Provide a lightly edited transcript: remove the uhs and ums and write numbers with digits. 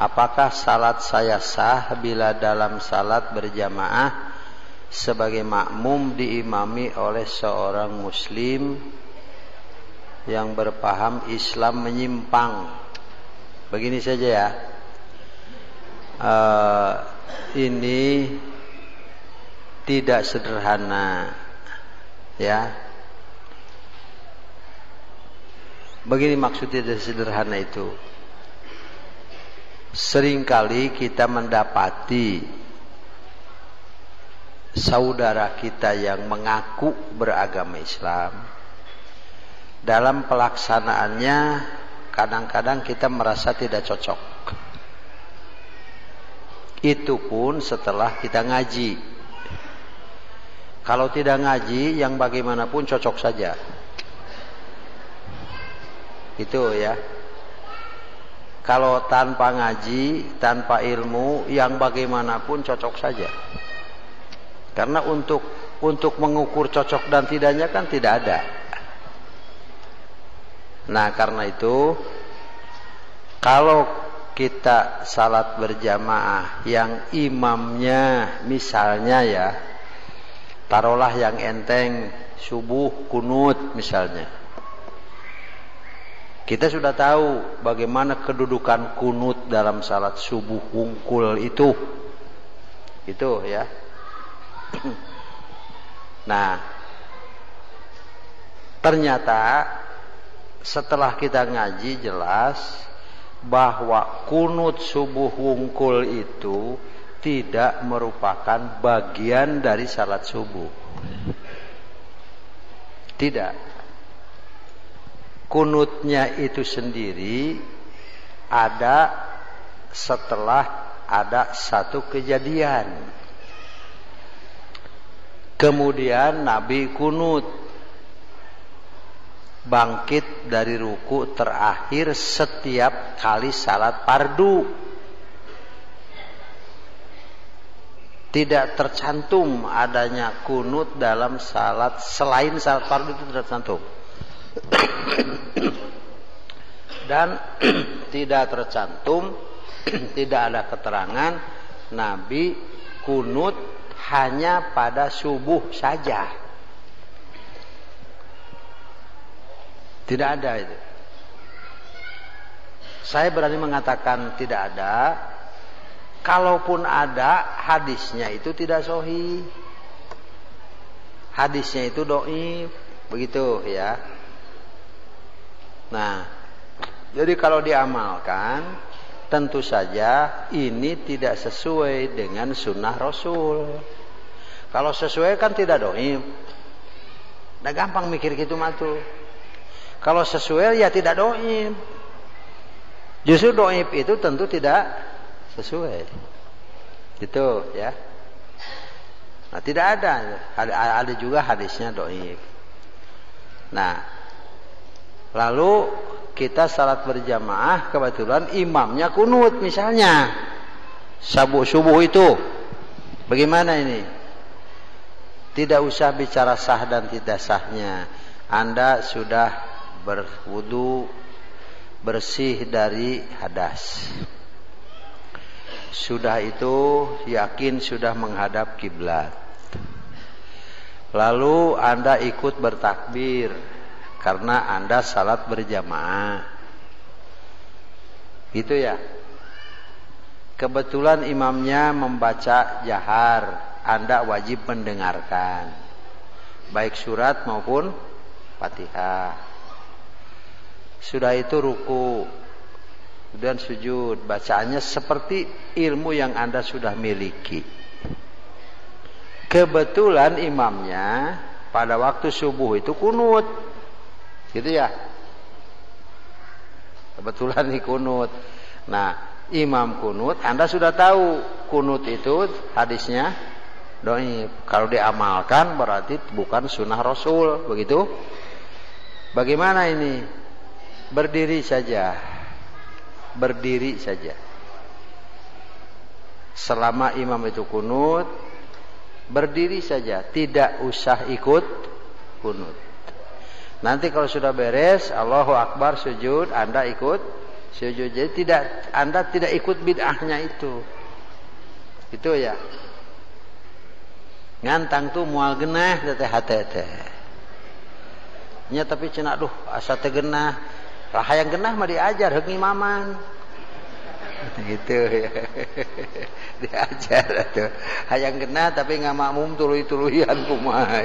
apakah salat saya sah bila dalam salat berjamaah sebagai makmum diimami oleh seorang muslim yang berpaham Islam menyimpang? Begini saja ya, ini tidak sederhana ya. Begini maksudnya tidak sederhana itu. Seringkali kita mendapati saudara kita yang mengaku beragama Islam, dalam pelaksanaannya kadang-kadang kita merasa tidak cocok. Itu pun setelah kita ngaji. Kalau tidak ngaji, yang bagaimanapun cocok saja. Itu ya. Kalau tanpa ngaji, tanpa ilmu, yang bagaimanapun cocok saja. Karena untuk mengukur cocok dan tidaknya kan tidak ada. Nah, karena itu kalau kita salat berjamaah yang imamnya misalnya ya, taruhlah yang enteng subuh kunut misalnya. Kita sudah tahu bagaimana kedudukan kunut dalam salat subuh wungkul itu ya. Nah, ternyata setelah kita ngaji jelas bahwa kunut subuh wungkul itu tidak merupakan bagian dari salat subuh. Tidak. Kunutnya itu sendiri ada setelah ada satu kejadian. Kemudian Nabi kunut bangkit dari ruku terakhir setiap kali salat fardu. Tidak tercantum adanya kunut dalam salat selain salat fardu, itu tidak tercantum. Dan tidak tercantum, tidak ada keterangan Nabi kunut hanya pada subuh saja. Tidak ada itu. Saya berani mengatakan tidak ada. Kalaupun ada, hadisnya itu tidak sahih. Hadisnya itu dhaif, begitu ya. Nah, jadi kalau diamalkan, tentu saja ini tidak sesuai dengan sunnah Rasul. Kalau sesuai kan tidak dhaif. Nah, gampang mikir gitu mah tuh. Kalau sesuai ya tidak dhaif. Justru dhaif itu tentu tidak sesuai. Gitu ya. Nah, tidak ada juga hadisnya dhaif. Nah, lalu kita salat berjamaah kebetulan imamnya kunut misalnya subuh itu. Bagaimana ini? Tidak usah bicara sah dan tidak sahnya. Anda sudah berwudu, bersih dari hadas. Sudah itu yakin sudah menghadap kiblat. Lalu Anda ikut bertakbir karena Anda salat berjamaah. Gitu ya. Kebetulan imamnya membaca jahar, Anda wajib mendengarkan. Baik surat maupun Fatihah. Sudah itu ruku, kemudian sujud. Bacaannya seperti ilmu yang Anda sudah miliki. Kebetulan imamnya pada waktu subuh itu kunut. Gitu ya. Kebetulan nih kunut. Nah, imam kunut, Anda sudah tahu kunut itu hadisnya dhaif. Kalau diamalkan berarti bukan sunnah Rasul, begitu? Bagaimana ini? Berdiri saja. Berdiri saja. Selama imam itu kunut, berdiri saja, tidak usah ikut kunut. Nanti kalau sudah beres, Allahu Akbar sujud, Anda ikut Sujud. Jadi Anda tidak ikut bid'ahnya itu. Itu ya. Ngantang tuh moal genah teh hate. Nya tapi cenah duh asa teh genah. Lah hayang genah mah diajar heug ngimaman. Gitu ya. Diajar atuh. Hayang genah tapi ngamakmum tuluy-tuluyan kumaha.